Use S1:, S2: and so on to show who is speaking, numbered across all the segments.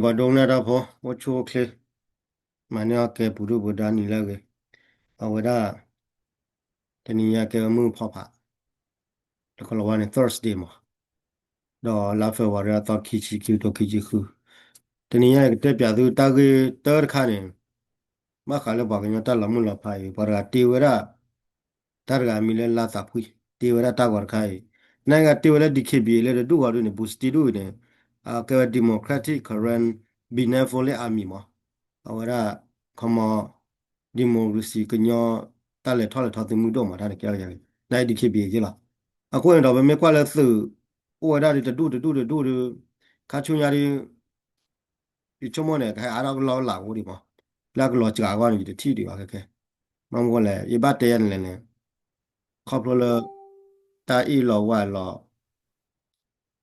S1: ဘာဒုံနာဖို့ဝချိုကလေမနရကေပူရဘဒနီလာကေအဝဒတနီယကေမှုဖောက်ဖာတကလဝါနေ Thursday မှာတော့လာဖေဝါရီတော့ခီချီကျူတော့ခီချီခုတနီယကတက်ပြသူတာကေတာခါနေမခါလဘာကညတာလမှုလဖိုင်ပါရာတီဝရတာဂာမီလဲလာတာဖွီတီဝရတာကောခိုင်နိုင်ကတီဝရဒီခေဘီလဲတူဝါရနေဘူစတီဒူနေကေဒီမိုကရက်တစ်ကရန်ဘီနေဖိုလေအာမီမအဝရခမဒီမိုကရေစီကညတာလေထော်လေထော်တင်မှုတော့မှာဒါကြရရနိုင်ဒီခေဘီကြီးလားအခုရင်တော့ဘယ်မြကွာလဲသူဩဝရတွေတူခါချုံညာတွေဒီချုံမနဲ့ခဲအားတော့လောလာဦးဒီမှာလက်ကလောကြာကောင်းဒီတီတွေပါခဲမမကလည်းရဘတဲရလည်း ခေါပလတာအီလောဝါလော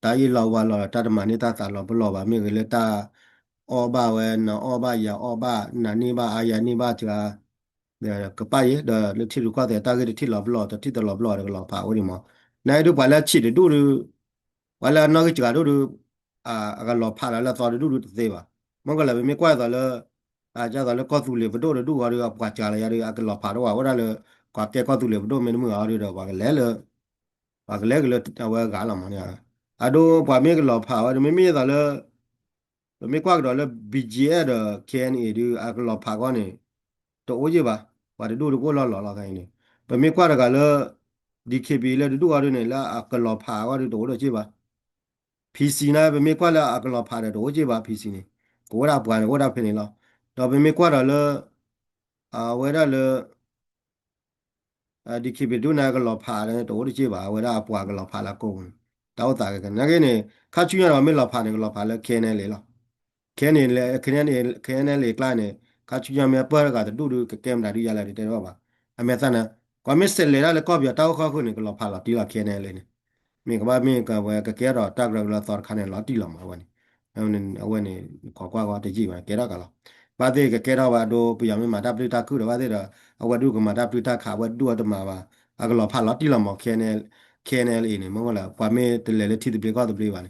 S1: တာအီလောဝါလောတာတမနိတာတာလောဘလောပါမြေကလေတာအောဘဝဲနော်အောဘယာအောဘနာနိဘအာယာနိဘချာเดကပိုင်เดလတိရကွာတဲ့တာဂက်တိလောဘလောတတိတလောဘလောရကလောပါဦးဒီမနိုင်တို့ဘာလဲချစ်တူတူဘာလဲနော်ကကြတို့အာအကလောဖာလာတော်တူတူသေးပါမကလည်းမြေကွာတော်လဲအာကြတော့လဲကောသူလေဘတို့တို့ဟာတွေကပွားကြလာရအကလောဖာတော့ဝရလဲကွာကဲကောသူလေဘတို့မင်းမှုအားရတော့ပါလဲလဲပါကလေးကလေးဝဲကားလာမเนี่ยအဒိုပွားမြေကလောဖာဝမမေတော့လဲမေကွာတော့လဲ BGA တော့ KNA ဒီအကလောဖာကောနေတော့ဦးကြီးပါဘာတို့ကိုလောခိုင်းနေပမေကွာကလဲ DKB လဲတို့ဟာတွေနေလာအကလောဖာကောတို့ကြီးပါ PC နာပမေကွာလာအကလောဖာတယ်တို့ကြီးပါ PC နေကိုရပွားကိုရဖိနေလောတော့ပမေကွာတော့လဲဝဲရလဲဒီခေဘဒုနာကလောဖာတယ်တိုးကြည့်ပါဝဲရအပွားကလောဖာလာကုန်တောက်တာကနဂိနေခါချူရတော့မေလောဖာနေကလောဖာလဲခဲနေလေလောခဲနေလေခဲနေလေကလာနေခါချူရမေပွားကတူတူကဲမတာဒီရလာတယ်တော့ပါအမေသနာကွာမစ်စလေလာလေကောပြတောက်ခါခုနေကလောဖာလာတီလာခဲနေလေနေမိကဘာမိကဝဲကကဲတော့တက်ရကလာတော်ခါနေလောတီလာမှာဝဲနေအဝဲနေခေါ်ကွာကွာတကြည့်ပါကဲတော့ကလောဘာတဲ့ကဲတော့ဘာတို့ပြရမေမာတာပရိတာခုတော့ဘာတဲ့တော့အဝဒုကမာတာပရိတာခါဝဲဒုတ်တမှာပါအကလောဖာလော်တီလော်မော်KNL နေမဟုတ်လားကွာမေတလေလေတီတပလေကောတပလေပါနေ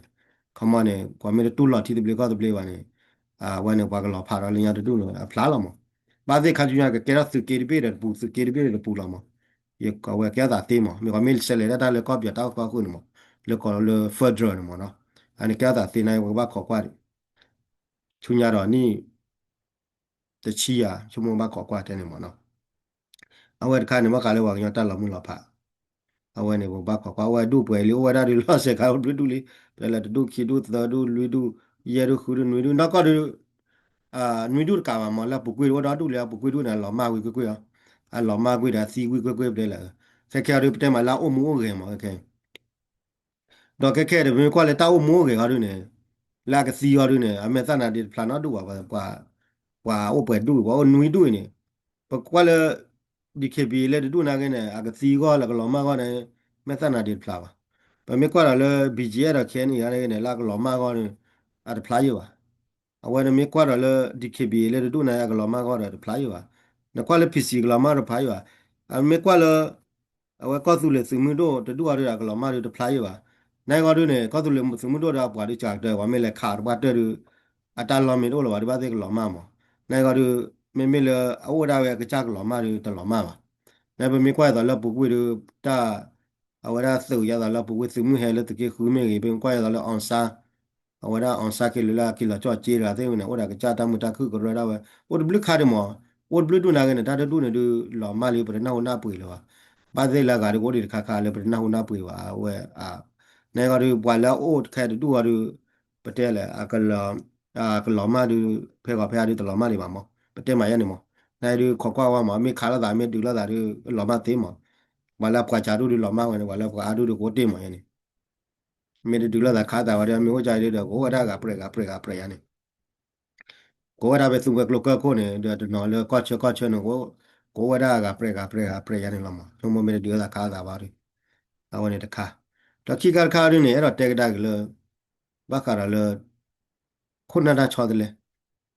S1: ခမနဲ့ကွာမေတူလော်တီတပလေကောတပလေပါနေဝဲနေကွာကလောဖာတော့လင်းရတူလို့ဖလားလော်မော်ဘာတဲ့ခါကျရကကဲတော့စကေရီပေရပူစကေရီပေရပူလော်မော်ယေကွာဝဲကဲတာတေးမော်မြေကွာမေဆက်လေတာလေကောပြတောက်ကွာခုနေမော်လေကောလေဖက်ဒရယ်မော်နော်အနေကဲတာတေးနိုင်ဝဘာခေါ်ကွာချူညာတော့နီတချီယာချုံမဘာခေါ်ကွာတဲ့နေမော်နော်အဝဲတခါနေမကလည်းဝါကညတက်လော်မှုလော်ဖာအဝဲနေဘဘာခွာဝဲဒုပွဲလေဝဲဒါဒီလောဆဲကာဒူဒူလေပလဲဒုခိဒုသဒုလူဒုယေရုခုဒုနွေဒုနောက်ကဒုအာနွေဒုကာမမလာပုကွေဝဒါဒုလေပုကွေဒုနာလောမာဝီကွေကွေအလောမာကွေဒါစီဝီကွေကွေပလဲလာဆက်ကြရပတဲမလာအမှုအိုကေမောကေတော့ကဲတယ်ဘယ်ကွာလဲတာအမှုအိုကေဟာဒုနေလာကစီဟာဒုနေအမေသနာဒီဖလာနော်ဒုပါကွာအိုပွဲဒုကွာနွေဒုနေပကွာလေဒီခေဘီလေဒုနာကနေအကစီကောလကလောမာကောနေမေသနာဒီဖလာပါပမေကွာလေ BG ရခဲနေရတယ်နေလာကလောမာကောနေအတဖလာယောအဝဲမေကွာလေ DKB လေဒုနာကလောမာကောတယ်ဖလာယောနကွာလေ PC ကလောမာရဖာယောအမေကွာလေအဝဲကောသူလေစမှုတော့တတူရကလောမာရတဖလာယောနိုင်ကောတို့နေကောသူလေစမှုတော့တာပွားဒီချာတဲ့ဝါမေလေခါဘာတဲ့အတလောမီတော့လောဒီဘာတဲ့ကလောမာမောနိုင်ကောတို့မေလေအဝဒါဝဲကချကလောမာရတလောမာပါ那不没怪到了不贵的大，我那手呀到了不贵，手木还了这个后面那边怪到了昂山，我那昂山给了叫接了，这样呢，我那个家他们他去个热闹的，我都不看的嘛，我不都那个呢，他都都老马里不是那我那不了啊，把这那个我的看了不是那我那不啊，我啊，那个就完了，我开的多就不对了，个老马就陪的老马里嘛嘛，不对嘛样的嘛。này đi khó qua mà mi khá là đại mi được là đại đi lò ma tí mà là quả trà đi lò ma mà là quả đi được cố tí mà này mi được là đại khá đại và mi hỗ trợ đi được cố ra gặp này cố ra về xung quanh lục cơ này được nó là có chơi nó cố ra gặp này làm mà chúng mình được là khá đại và đi àวันนี้ตะค่ะตะขี้การค้าด้วยเนี่ยเราเตะได้กันเลยบ้าcaraเลยคนนั้นชอบเลย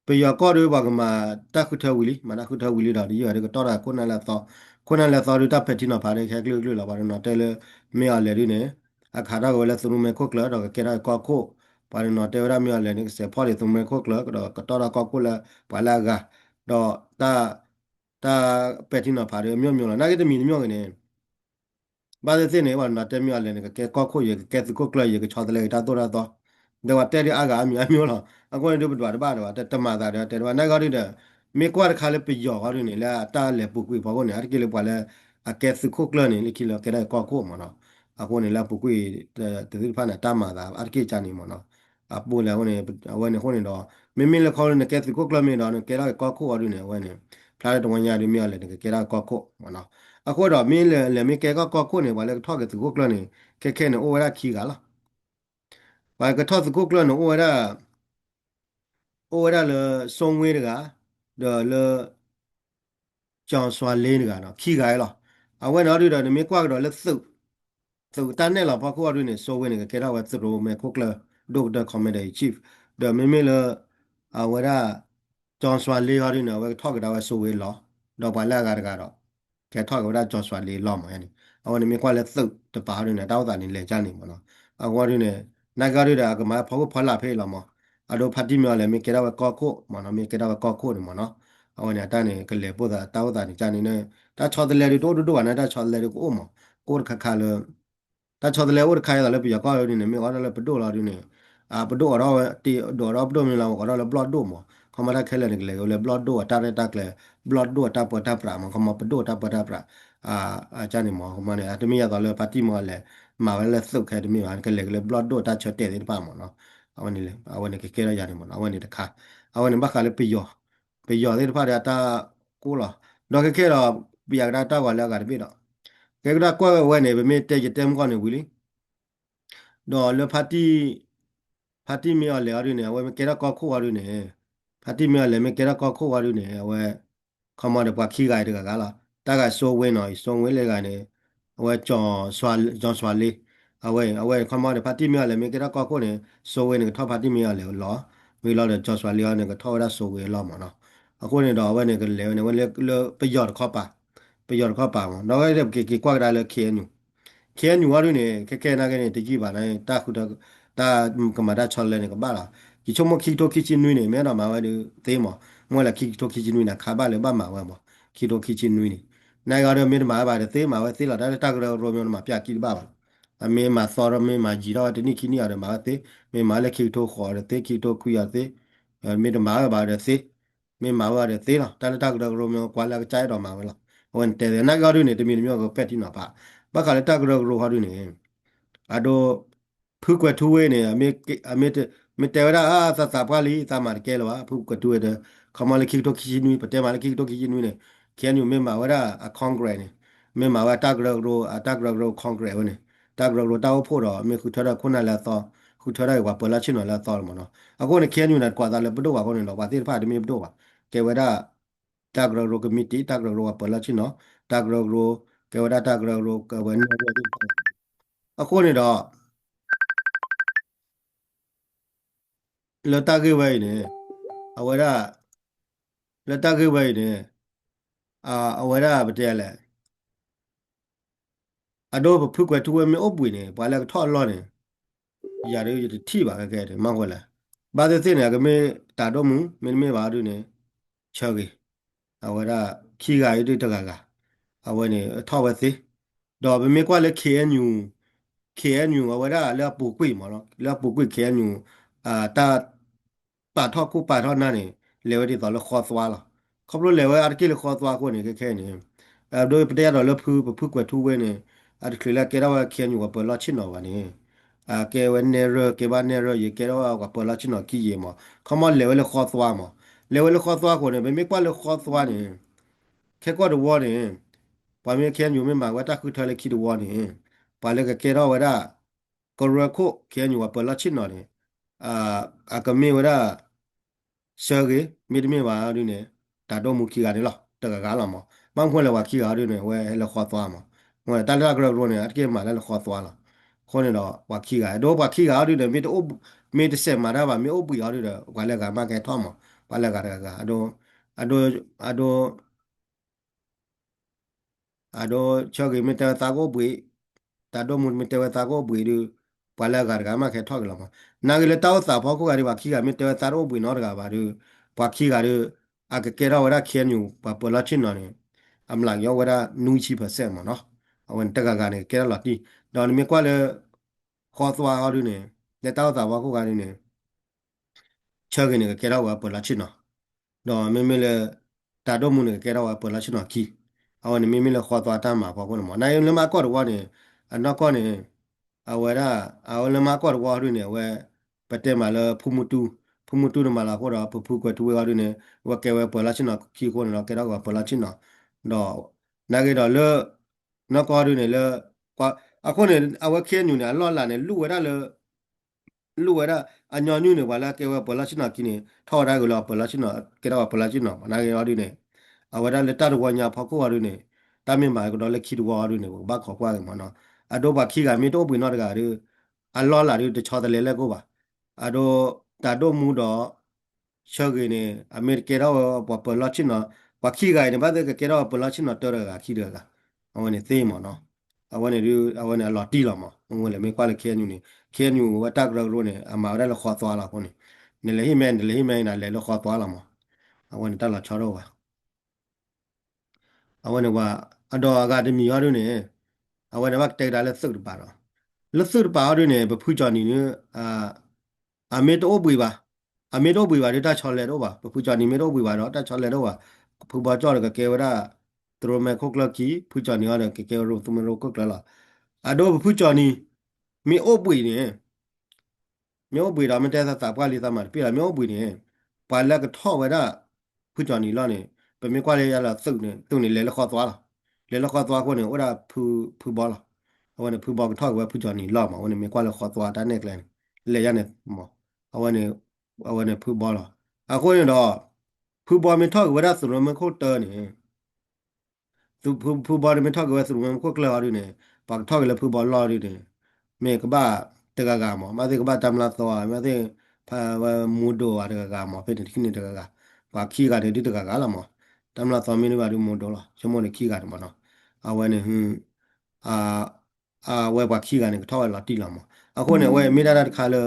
S1: pe ya ko de ba ma ta khu tha wili ma na khu tha wili da di ya de ko ta ko na la tho du ta phe ti na pha de khe klu la ba no te le me ya le ri ne a kha da ko le su me ko kla da ke ra ko ပါရနော်တေရမြော်လည်းနေစေဖော်ရသုံးမဲခုတ်ကလကတော့တော့ကောကုလာပါလာကတော့တာပက်တင်နော်ပါရမြော်မြော်လာနာကတမီမြော်ကနေဘာသာစနေဝါနာတဲမြော်လည်းနေကဲကောခုရကဲစကုတ်ကလရကချော်တယ်တာတော့တော့ဒေဝတဲရအာကအမျိုးလားအကွန်တို့ဘတ်ဘာတမတာတဲ့တဲဝနာကရတဲ့မေကွာခါလေပယောဟာရနေလာတာလေပုကွေဘောကနေအကလေပွာလဲအကဲစကုတ်ကလနေလေကီလကဲကောခုမနော်အခုနေလာပုကွေတဲ့ဖာနာတမတာအကေချာနေမနော်အပူလည်းဝင်ခုနေတော့မင်းမင်းလည်းခေါ်နေကဲစကုတ်ကလမင်းတော့ကဲကောခုဟာရနေဝင်နေဖလာတဲ့တဝန်ညာတွေမြော်လည်းကဲကောခုမနော်အခုတော့မင်းလည်းမကဲကောခုနေပါလေထောက်ကစကုတ်ကလနေကဲနေအိုဝရခီကလားဘာကထောက်စကုတ်ကလနေအိုဝရလေစုံဝဲတကလေ ကြောင်စွာလေးနေကတော့ခီကိုင်လောအဝဲနော်ဒီတော့မြေကွာကတော့လက်စုတန်းနဲ့လောပခုအရင်းနေဆိုဝင်နေကြတော့ဝတ်စရိုမဲခုကလဒိုဒကွန်မဒီချီဖဒမေမေလအဝဲရကြောင်စွာလေးရင်းနော်ဝဲထောက်ကြတော့ဆိုဝဲလောတော့ဘာလာကတော့ကဲထောက်ကြတော့ကြောင်စွာလေးလောမှာနေအဝဲနေမြေကွာလက်စုတပါရင်းနေတောက်တာနေလေကြနေမနော်အဝဲရင်းနေနိုင်ကြရတာကမဖောလာဖေးလောမအဒိုဖတ်တီမြော်လည်းမြေကြတော့ကောခုမနော်မြေကြတော့ကောခုနေမနော်အဝနေတန်းနေကလေးပို့တာတောက်တာနေကြနေနေတာချော်တယ်လေတို့ဝါနေတာချော်တယ်လေကိုမကိုခခလတာချော်တယ်လေဝတ်ခိုင်းတယ်လေပြကောရနေမြေကောလည်းပဒိုလာနေပဒိုရောတီဒိုရောပဒိုမီလာကောလည်းဘလော့ဒိုမခမရခဲလေနေလေလေဘလော့ဒိုတာရတာကလေဘလော့ဒိုတာပတာပရာမခမပဒိုတာပတာပရာအာချာနေမခမနေအတမီရတော့လေပါတီမောလေမာဝဲလေစုတ်ခဲတမီပါကလေလေဘလော့ဒိုတာချော်တဲ့နေပါမနော်အဝနေကဲရရတယ်မနော်အဝနေတခါအဝနေဘခါလေပြယောไปหยอดที่พาราตากูเหรอดอกแค่เราเบียกดาตากว่าแล้วกันพี่เนาะแกก็ได้กว่าเว้ยเนี่ยไปไม่เตะจะเต็มก่อนเนี่ยวิลลี่ดอกเลยพาร์ตี้มีอะไรอะไรเนี่ยเว้ยไม่เกี่ยวกับคู่อะไรเนี่ยพาร์ตี้มีอะไรไม่เกี่ยวกับคู่อะไรเนี่ยเว้ยเขามาเดี๋ยวปากขี้ไก่เด็กกันละแต่ก็โซเว้ยหน่อยโซเว้ยเลยกันเนี่ยเว้ยจอห์นสวาลีเอาไว้เขามาเดี๋ยวพาร์ตี้มีอะไรไม่เกี่ยวกับคู่เนี่ยโซเว้ยเนี่ยท้อพาร์ตี้มีอะไรหรอมีเราเดี๋ยวจอห์นสวาลีเนี่ยก็ท้อได้โซเว้ยหรอมาเนาะ အခုနေတော့ဝဲနေကလေးနေဝဲလေပျော်ခေါ်ပါပျော်ခေါ်ပါမတော့အဲ့ဒီကကွာကလေးခဲနူဝါရနေခဲနာကနေတကြီးပါနိုင်တာခုတတာကမတာချော်လဲနေကပါလားဒီချုံမခီတိုခီချင်းနွေးနေမဲတော့မှာဝဲဒီသေးမမွဲလာခီတိုခီချင်းနွေးနေခါပါလေပါမှာဝဲမခီတိုခီချင်းနွေးနေနိုင်ကြတော့မင်းမှာပါတယ်သေးမှာဝဲသေးလာတာတာကရောမျိုးမှာပြကီပါပါအမေမှာစောရမေမှာဂျီတော့တနိခီနီရတယ်မှာသေးမေမှာလည်းခီတိုခေါ်တယ်သေးခီတိုခွေရသေးမေတ္တမှာပါတယ်သေး me ma wa de te la ta ta ga ro myo kwa la chai do ma la wen te na ga ru ne te mi myo ko pet ti na pa ba ka le ta ga ro ha ru ne a do phu kwa thu we ne ame te me te ra a sa pa li ta ma ke lo wa phu kwa tu de ka ma le ki to ki ni pa te ma le ki to ki ni ne ke ni me ma wa ra a congress ne me ma wa ta ga ro a ta ga ro congress ne ta ga ro ta pho do me khu tha da khu na la so khu tha da wa pa la chin no la so mo no a ko ne ke ni na kwa da le bu do wa ko ne lo wa ti pa de me bu do wa ကဲဝဒတာဂရရိုကမီတီတာဂရရိုကပလာချီနော်တာဂရရိုကဲဝဒတာဂရရိုကဝနအခုနေတော့လတာကေဝိုင်းနေအဝဒလတာကေဝိုင်းနေအဝဒဗတဲ့လေအတော့ဖုကွယ်တူဝဲမအပွေနေဘာလဲထော်လောနေရတယ်ရတိပါခဲ့တယ်မောင်ကလည်းဘာတဲ့စနေကမေတာတော့မူမင်းမေပါရနေချော်ကြီးအဝဒခီကရတဲ့တကကအဝနေထောက်ဝဲစီတော့မေကွာလေ KNU အဝဒလည်းပူကွေမနော်လည်းပူကွေ KNU တာပါထောက်ကူပါထောက်နာနေလေဝဒီတော့လခေါ်သွားလားခေါပလို့လေဝအရကိလခေါ်သွားကိုနေခဲနေဒိုပတဲ့တော့လဖူကွထူဝဲနေအရကိလကေရဝ KNU ကပလာချင်တော့ပါနေကေဝနေရကေဘာနေရရေကေရဝကပလာချင်တော့ကီယေမခမလေဝလေခေါ်သွားမလေဝလေခေါ်သွားကိုနေမေကွာလေခေါ်သွားနေခဲကွာတော့ဝနေပါမေ KNU မေမှာဝတာခုထလေခီတော့ဝနေပါလေကကေရဝရ ကရခုခဲညူပလာချင်နော်လေအာအကမေဝရဆာကေမိဒမေဝါရင်းနေတာတော့မူခီရတယ်လားတကကားလာမမန်ခွန်းလေဝါခီရတယ်နေဝဲလေခေါ်သွားမှာဝဲတန်တကရရောနေအကေမှာလည်းခေါ်သွားလားခေါ်နေတော့ဝါခီကတော့ဝါခီရတယ်နေမိတော့မိတဆက်မှာတော့မိအုပ်ပူရတယ်ဝါလည်းကမကဲထောင်းမှာဝါလည်းကအဒိုချောကေမိတတာကိုပွေတာတော့မူမိတဝတာကိုပွေ ပွာလာကကမှာခဲထောက်ကလာမှာနာကလေးတောက်စာဖောက်ခုကရီပါခီကမြေတဲတာတော့ဘူးနော်တကပါရပွာခီကရအကကဲတော့ဝရခဲညူပပလာချင်းနော်နေအမလာယောဝရနူချီပါဆက်မနော်အဝန်တကကနေကဲလာတီတော့မြေကွာလေခေါ်သွားဟာရနေလက်တောက်စာဖောက်ခုကရနေချောကနေကဲတော့ဝပလာချင်းနော်တော့မေလေတာတော့မှုနေကဲတော့ပလာချနော်ခီအဝနေမေလေခေါ်သွားတမ်းမှာပေါ့ကောမနိုင်လမကော့တော့နေအနောက်ကောနေအဝရအဝလမကော့တော့ရနေဝဲပတဲမှာလဖူမတူနမလာခေါ်တော့ဖူကွတူရနေဝကဲဝဲပလာချနော်ခီကိုနော်ကဲတော့ပလာချနော်တော့နာကေတော့လေနောက်ကောရနေလေကွာအခုနေအဝခဲညူနေအလောလာနေလူဝရလေလူဝရအညောညူနေပါလားကဲဝဲပလာချနော်ခီနေထော်ရကလောပလာချနော်ကဲတော့ပလာချနော်နာကေရနေအဝရလက်တရဝညာဖောက်ကိုရနေတမင်ပါကတော့လက်ခီတော်ရနေဘာခေါ်ကွာမနော်အတော့ဘာခီကမီတော့ဘွေနော်တကရအလောလာရတချော်တယ်လေကိုပါအတော့တာတော့မူတော့ရှော့ကင်းနေအမေရိကတော့ပပလာချင်နော်ဘာခီကနေဘာတဲ့ကတော့ပလာချင်နော်တော်ရကခီရကအဝနေသေးမနော်အဝနေအလော်တီလာမငွေလေမေကွာလေခဲညူနေခဲညူဝတ်တက်ရောနေအမာရလခေါ်သွားလာခုနေနေလေဟိမဲနေလေဟိမဲနာလေလခေါ်သွားလာမအဝနေတက်လာချောတော့ပါအဝနေကအတော်အကတမီရနေအဝနေဘက်တက်တာလဲစုတ်ပါတော့လစုတ်ပါရနေဘဖူးချော်နေအာအမေတော့ဘွေပါအမေတော့ဘွေပါတချော်လေတော့ပါဘဖူးချော်နေမေတော့ဘွေပါတော့တချော်လေတော့ပါဖူပါကြော်ရကကေဝရသူရမေခုတ်လကီဖူးချော်နေရကကေဝရသူမရောကုတ်လာအတော့ဘဖူးချော်နေမေအိုဘွေနေမျိုးပွေတော်မတဲသာပွားလီသမတ်ပြလာမျိုးပွေနေပါလကထော့ဝရဖူကြော်နီလောနေပမေကွာလေရလာသုတ်နေသူနေလေလခေါ်သွားလာလေလခေါ်သွားကိုနေဥရာဖူဘောလာအဝနေဖူဘောကထော့ဝဖူကြော်နီလောမှာဝနေမေကွာလေခေါ်သွားတန်းနေကလဲလေရနေမောအဝနေဖူဘောလာအခုရင်တော့ဖူဘောမေထော့ဝရဆိုရမခုတ်တနေသူဖူဘောမေထော့ဝရဆိုရမခုတ်ကလာရနေပါထော့လေဖူဘောလာရနေမေကဘာတကကမောမသိကဘာတမလာတော့မသိဖာမူဒိုအတကကမောဖေတခိနေတကကဘာခီကတဲ့ဒီတကကလာမောတမလာတော့မင်းဘာဒီမူဒိုလာချမောနေခီကတယ်မနော်အဝဲနေဟင်းအာဝဲဘာခီကနေထောက်လာတီလာမောအခုနေဝဲမိဒါတခါလေ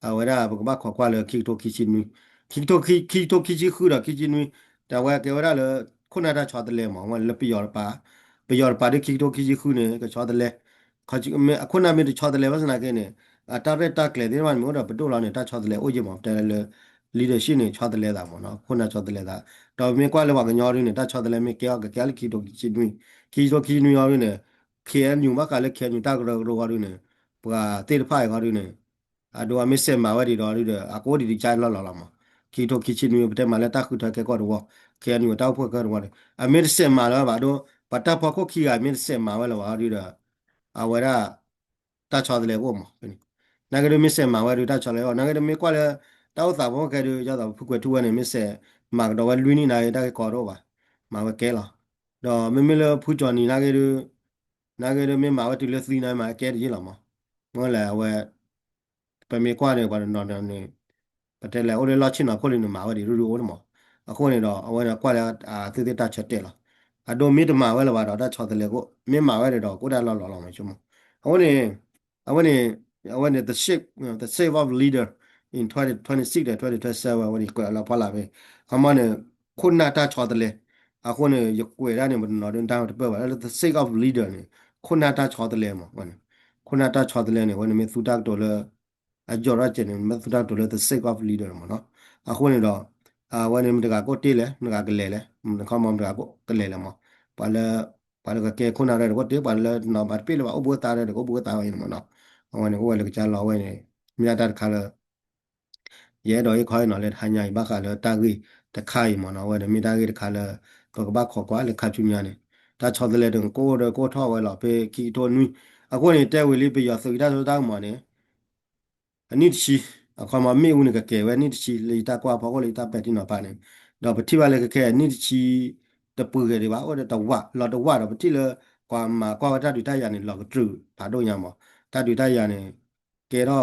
S1: အဝဲရာဘကဘာခွာခွာလေခီတိုခီချီနွီခီတိုခီချီခူရခီချီနွီတဝဲကေဝရလေခုနတာချောတယ်လေမောဝဲလပီယောပါဒီခီတိုခီချီခူနေကချောတယ်လေ ခါချီမေအခုနာမေတချောတယ်လေဝစနာကဲနေတာရက်တကလေဒီမှာမျိုးတော့ဘတိုလာနေတာချောတယ်လေအိုဂျီမောတဲလေလီဒရှိနေချောတယ်လေတာမောနော်ခုနချောတယ်လေတာတော့မေကွာလေဝကညောရင်းနေတာချောတယ်လေမေကဲကဲလခီတိုချီနွီခီနွီရောရင်းနေခဲညူမကလည်းခဲညူတာကရောရောရင်းနေပွာတေတဖိုင်ရောရင်းနေအဒိုအမစ်စမာဝဒီတော်ရင်းအကိုဒီချိုင်လော်လော်မှာခီချီနွီပတဲမှာလည်းတခုတကဲကောတော့ခဲညူတောက်ဖွဲ့ကောတော့အမစ်စမာလာဘာတော့ပတာဖခုခီအမစ်စမာဝဲလော်ရင်းအဝရတာချောတယ်လေကိုမနာဂရမစ်ဆေမာဝရတာချောလေနာဂရမီကွာလေတောက်သာဘောကဲရရတာဖုကွတူဝနေမစ်ဆေမာကတော့ဝလူနီနာရတာကောတော့ပါမာဝကဲလာတော့မမလဖူချော်နီနာဂရမီမာဝတူလစီနိုင်မှာကဲရလာမှာမောလာဝဲပမေကွာနေပါတော့နော်နေပတဲလေအိုလေလာချင်နာခိုလင်းမာဝဒီရူအိုမအခုနေတော့အဝဲကွာလေသေသေးတာချက်တက်လာအဒိုမီတမာဝဲလာပါတော့တာချောတယ်လေကိုမင်းမာဝဲတော့ကိုတာလော်မှာချုံမအခုနေI want the shape of leader in 2026 and 2027 when he got la pala be amane kunna ta chodle akone yekwe ra ne no den down to the shape of leader ne kunna ta chodle mo wan kunna ta chodle ne wan me sudak to le a jora chen ne me sudak to le the shape of leader mo no akone do wan ne mdaga ko te le mdaga gele le kha mo mdaga ko gele le mo pala ka ke kunna re ko te pala no ba pe le ba obo ta re ko bo ta yin mo no วันนี้ว่าเราจะรอไว้เนี่ยมีอาการขาเลยเยอะดอยคอยหน่อยเลยหายใหญ่บ้าขาเลยตากีแต่ไข่หมอนเอาไว้เนี่ยมีตากีขาเลยก็บ้าขอกว่าเลยขาจุนยาเนี่ยตาชอบเลยถึงโก้เลยโก้ท่อไว้หรอไปกี่ตัวนุ้ยอ่ะคนนี้แต่เวลีไปยาสุดได้ตัวตั้งหมอนเนี่ยอันนี้ชีอ่ะความมาไม่อุ่นกับเก๋ไว้นี่ชีเลยตากว่าพอก็เลยตาเป็ดที่หน่อปานเนี่ยเราไปที่ว่าเลยก็แค่นี่ชีตะปือกันดีว่าว่าตะว่าเราตะว่าเราไปที่เลยความมาความว่าถ้าดูได้ยาเนี่ยเราก็จืดผ่าโดนยาหมอถ้าดูได้ยาเนี่ยเกล้อ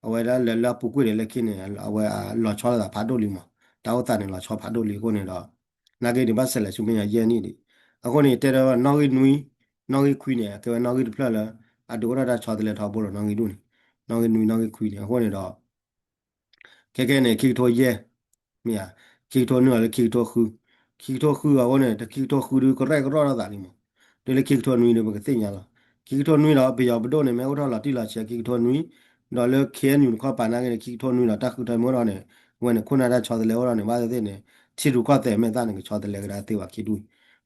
S1: အဝဲလာလာပူကွေလည်းခင်းနေအဝဲလော်ချောတာဖာဒိုလီမှာတောက်တာနေလော်ချောဖာဒိုလီကိုနေတော့နာဂေဒီဘတ်ဆဲလဲစုမရရဲနေဒီအခုနေတဲတော့နော်ဂီနွီနော်ဂီခွီနေကဲနော်ဂီဖလာလာ အတူရတာချောတယ်ထောက်ပေါ်တော့နောင်ကြီးတို့နောင်ကြီးနွေနောင်ကြီးခွေတယ်ဟောနေတော့ခဲနေခိထိုရဲမြာခိထိုနွေလည်းခိထိုခူဟောနေတခိထိုခူဒီကရဲကတော့တာလीမတယ်လေခိထိုနွေနေဘကသိညာလားခိထိုနွေတော့ဘေယောဘတော့နေမဲဟောတော့လာတိလာချက်ခိထိုနွေတော့လေခဲနွေခေါ်ပါနာကနေခိထိုနွေတော့တခုတိုင်မောတော့နေဝင်ခုနတာချောတယ်လေဟောတော့နေပါတဲ့နေချီရူကတဲ့မဲသားနေချောတယ်လေကဒါတေဝခိတူ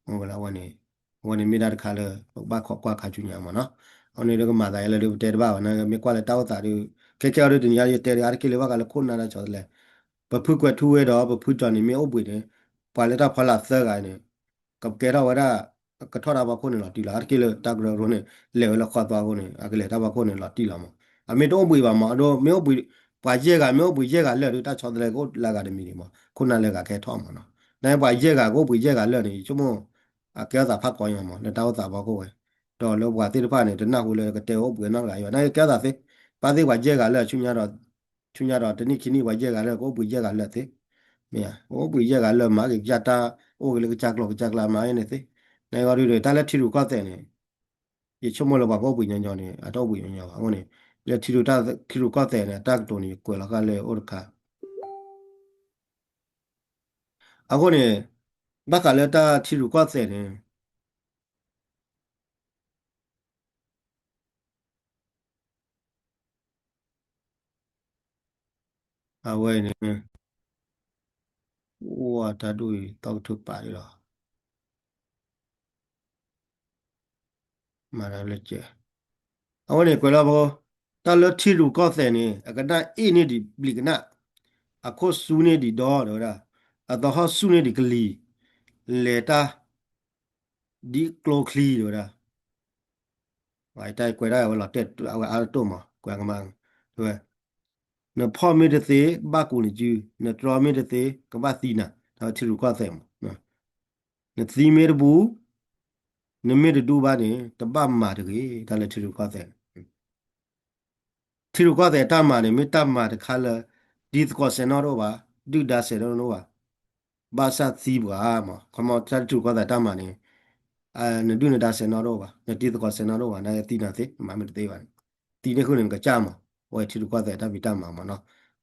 S1: ဟောလာဝင်နေမိတာတခါလေဘာခေါ်ကွာခါချူညာမနော်ဟောနေတော့ကမာတာရလေတဲ့တဘာဝနာမေကွာလေတောက်တာတွေခဲခဲရတဲ့နေရာရတဲ့ရကလေးဘာကလေခုနတာချောတယ်လေပဖုကွထူဝဲတော့ပဖုကြော်နေမြေအုပ်ပွေတယ်ပါလေတာဖလာသဲကိုင်းနေကပ်ကဲတော့ဝရကထော်တာဘာခုနေလားတီလာကလေးတက်ရရုံးနေလေလခေါ်သွားကုန်နေအကလေးတာဘာခုနေလားတီလာမအမေတော့ပွေပါမတော့မြေအုပ်ပွေပွားကျဲကမြေအုပ်ပွေကျဲကလက်တော့တချောတယ်ကိုလာကတယ်မီဒီမှာခုနလည်းကခဲထောက်မှာနော်နိုင်ပွားကျဲကကိုပွေကျဲကလက်နေချမအကဲသာဖတ်ကောင်းရမှာလက်တော့သာဘောကိုဝဲတော့လောဘတိတဖာနေတနဟုလေကတဲဟုတ်ပွေနော်ကရနိုင်ကဲသာသေးပါသေးပွားကျဲကလက်ချွညာတော့တနိခိနိပွားကျဲကလက်ကိုပွေကျဲကလက်သေးမြာဟိုပွေကျဲကလက်မှာကြတာအိုကလေးကကြက်လာမိုင်းနေသေးနိုင်ရော်တွေတာလက်ထီလူကတဲ့နေရချမလို့ဘာကိုပွေညညောနေအတော့ပွေညညောဟိုနေလက်ထီလူတာခီလူကတဲ့နေတက်တိုနေကွယ်လာကလေဩရခအခုနေဘကလည်းတာထီလူကတဲ့နေအဝဲနေဝါတာတို့တောက်ထုတ်ပါရောမာရလက်ကျအခုနေကွယ်လာဘောတာလက်ထီလူကတဲ့နေအကဒအိနေဒီပလီကနာအခုဆူနေဒီတော့ရာအတော့ဆူနေဒီကလီလေတာဒီကလိုခလီရာ vài tay quay ra là tết áo tôm mà quay cái mang rồi nó phò mi được thế ba cụ này chứ nó trò mi được thế cái ba tì nè nó chỉ được qua xem nó tì mi được bù nó mi được đu ba này tao ba mà được cái ta là chỉ được qua xem chỉ được qua xem ta mà này mi ta mà được khai là đi qua xem nó đâu ba đi đa xem nó đâu ba ba sa tì ba mà còn mà ta chỉ được qua xem ta mà này nó đi nó đa xem nó đâu ba nó đi qua xem nó đâu ba nó tì nào thế mà mi được thế ba တီနေခုနေကကြာမဝဲထီလူကွာတဲ့တပိတမှာမနော်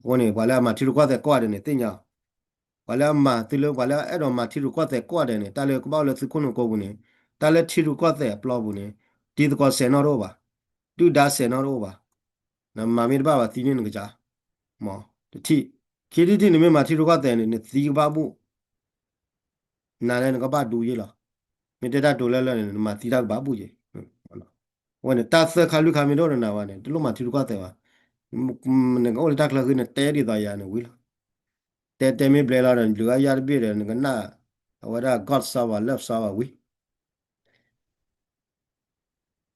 S1: ဝနေဘာလဲမှာထီလူကွာတဲ့ကွာတယ်နေတင်ညာဘာလဲမှာတီလူဘာလဲအဲ့တော့မှာထီလူကွာတဲ့ကွာတယ်နေတာလေကပေါ့လေသခုနကိုဘူးနေတာလေထီလူကွာတဲ့ပလော့ဘူးနေတီတကောဆေနော်တော့ပါတူဒါဆေနော်တော့ပါနမမီတပါပါတီနေကကြာမောတတိခီတီတီနေမှာထီလူကွာတဲ့နေသီကပါဘူးနာလည်းကပါဒူရလားမေတ္တာဒူလဲလဲနေမှာတီတာဘာဘူးကြီးวันนี้ตาเสือขาลุขามีโดนนะวันนี้ตุลุมาที่ลูกก็แต่ว่าเนี่ยก็เลยตักละคือเนี่ยเตะดีต่อยาเนี่ยวิลเตะไม่เปล่าเนี่ยลูกอายาร์บีเนี่ยก็น่าว่าได้ God สาวะ left สาวะวิ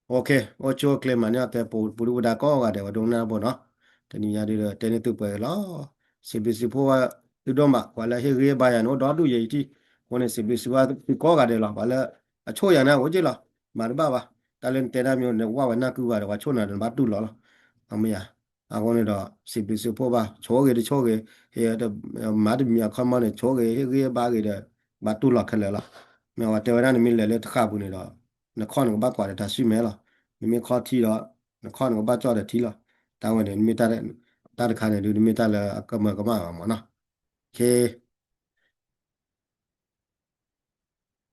S1: โอเคโอโชเคลมันเนี่ยแต่ปูดูดาก็ว่าเดี๋ยวตรงนั้นบ่เนาะแต่นี่ยาดีเลยแต่นี่ตัวไปแล้วสิบิสิพว่าดูดมาว่าละเฮเรียบายานโอดอดูใหญ่ที่คนนี้สิบิสิว่าก็ว่าเดี๋ยวละว่าละอโชอย่างนั้นโอจิละมาดูบ้าแต่เล่นแต่ละမျိုးเนี่ยว่าวันนั้นคือว่าโชน่ะบัดดูละเอาไม่อ่ะเอาคนนี้ดอสิบิสิพว่าโชเกดิโชเกเฮเดมาดิมีคอมมอนเนี่ยโชเกเฮเรียบายเดบัดดูละคันเลยละแม้ว่าแต่ว่านั้นมีเลยตะขาบุนี่ดอนครก็บักกว่าแต่สิแม่ละ 你们考题了，那考那个把教的题了，单位的你们打的，打的看的就你们打了个么嘛嘛呢？OK。